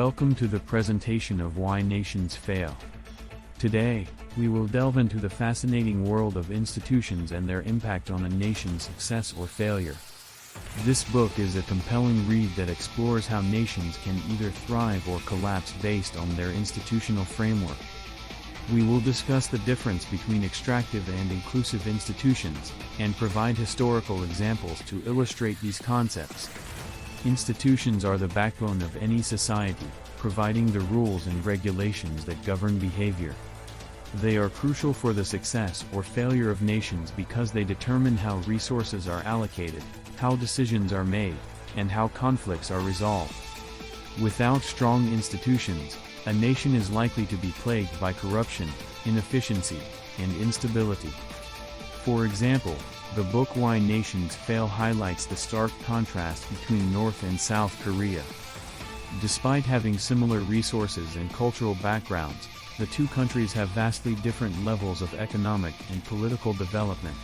Welcome to the presentation of Why Nations Fail. Today, we will delve into the fascinating world of institutions and their impact on a nation's success or failure. This book is a compelling read that explores how nations can either thrive or collapse based on their institutional framework. We will discuss the difference between extractive and inclusive institutions, and provide historical examples to illustrate these concepts. Institutions are the backbone of any society, providing the rules and regulations that govern behavior. They are crucial for the success or failure of nations because they determine how resources are allocated, how decisions are made, and how conflicts are resolved. Without strong institutions, a nation is likely to be plagued by corruption, inefficiency, and instability. For example, the book Why Nations Fail highlights the stark contrast between North and South Korea. Despite having similar resources and cultural backgrounds, the two countries have vastly different levels of economic and political development.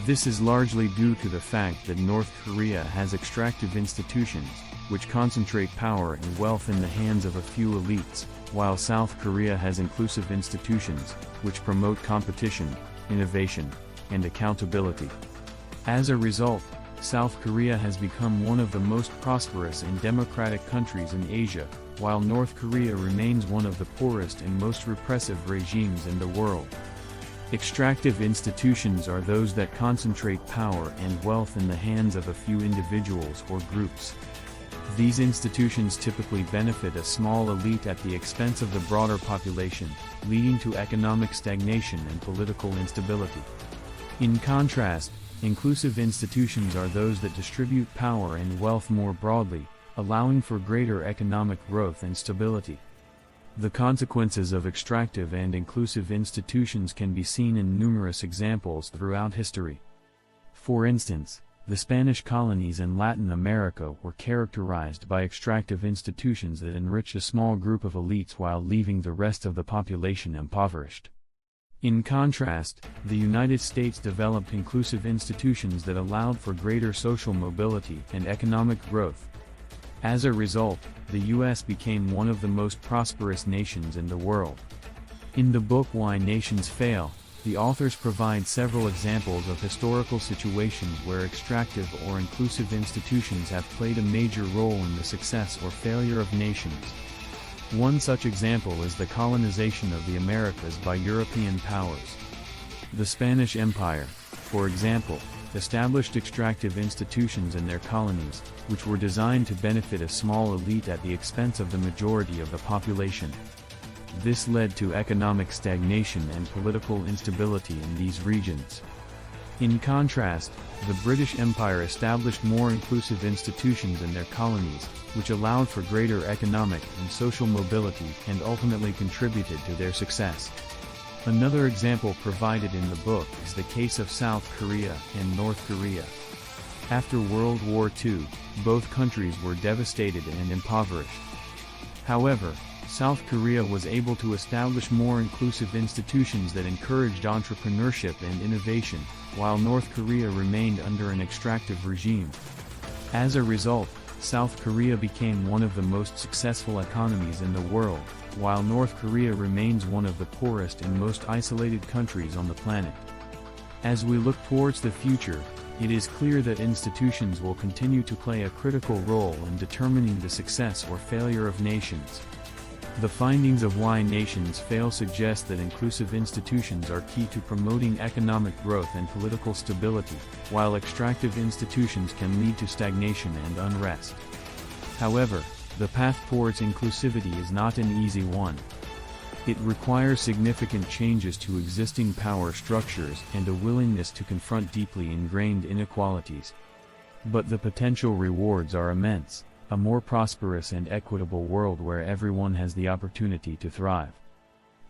This is largely due to the fact that North Korea has extractive institutions, which concentrate power and wealth in the hands of a few elites, while South Korea has inclusive institutions, which promote competition, innovation, and accountability. As a result, South Korea has become one of the most prosperous and democratic countries in Asia, while North Korea remains one of the poorest and most repressive regimes in the world. Extractive institutions are those that concentrate power and wealth in the hands of a few individuals or groups. These institutions typically benefit a small elite at the expense of the broader population, leading to economic stagnation and political instability. In contrast, inclusive institutions are those that distribute power and wealth more broadly, allowing for greater economic growth and stability. The consequences of extractive and inclusive institutions can be seen in numerous examples throughout history. For instance, the Spanish colonies in Latin America were characterized by extractive institutions that enriched a small group of elites while leaving the rest of the population impoverished. In contrast, the United States developed inclusive institutions that allowed for greater social mobility and economic growth. As a result, the U.S. became one of the most prosperous nations in the world. In the book Why Nations Fail, the authors provide several examples of historical situations where extractive or inclusive institutions have played a major role in the success or failure of nations. One such example is the colonization of the Americas by European powers. The Spanish Empire, for example, established extractive institutions in their colonies, which were designed to benefit a small elite at the expense of the majority of the population. This led to economic stagnation and political instability in these regions. In contrast, the British Empire established more inclusive institutions in their colonies, which allowed for greater economic and social mobility and ultimately contributed to their success. Another example provided in the book is the case of South Korea and North Korea. After World War II, both countries were devastated and impoverished. However, South Korea was able to establish more inclusive institutions that encouraged entrepreneurship and innovation, while North Korea remained under an extractive regime. As a result, South Korea became one of the most successful economies in the world, while North Korea remains one of the poorest and most isolated countries on the planet. As we look towards the future, it is clear that institutions will continue to play a critical role in determining the success or failure of nations. The findings of Why Nations Fail suggest that inclusive institutions are key to promoting economic growth and political stability, while extractive institutions can lead to stagnation and unrest. However, the path towards inclusivity is not an easy one. It requires significant changes to existing power structures and a willingness to confront deeply ingrained inequalities. But the potential rewards are immense. A more prosperous and equitable world where everyone has the opportunity to thrive.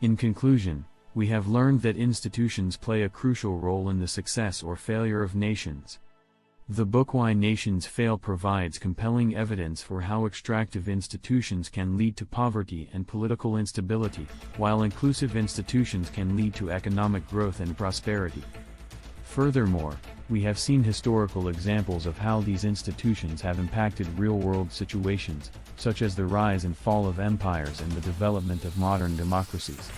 In conclusion, we have learned that institutions play a crucial role in the success or failure of nations. The book Why Nations Fail provides compelling evidence for how extractive institutions can lead to poverty and political instability, while inclusive institutions can lead to economic growth and prosperity. Furthermore, we have seen historical examples of how these institutions have impacted real-world situations, such as the rise and fall of empires and the development of modern democracies.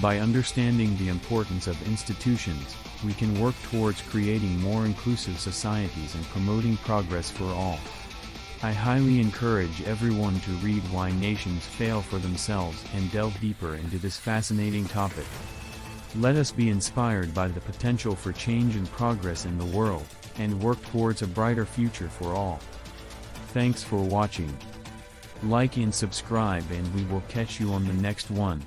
By understanding the importance of institutions, we can work towards creating more inclusive societies and promoting progress for all. I highly encourage everyone to read Why Nations Fail for themselves and delve deeper into this fascinating topic. Let us be inspired by the potential for change and progress in the world, and work towards a brighter future for all. Thanks for watching. Like and subscribe, and we will catch you on the next one.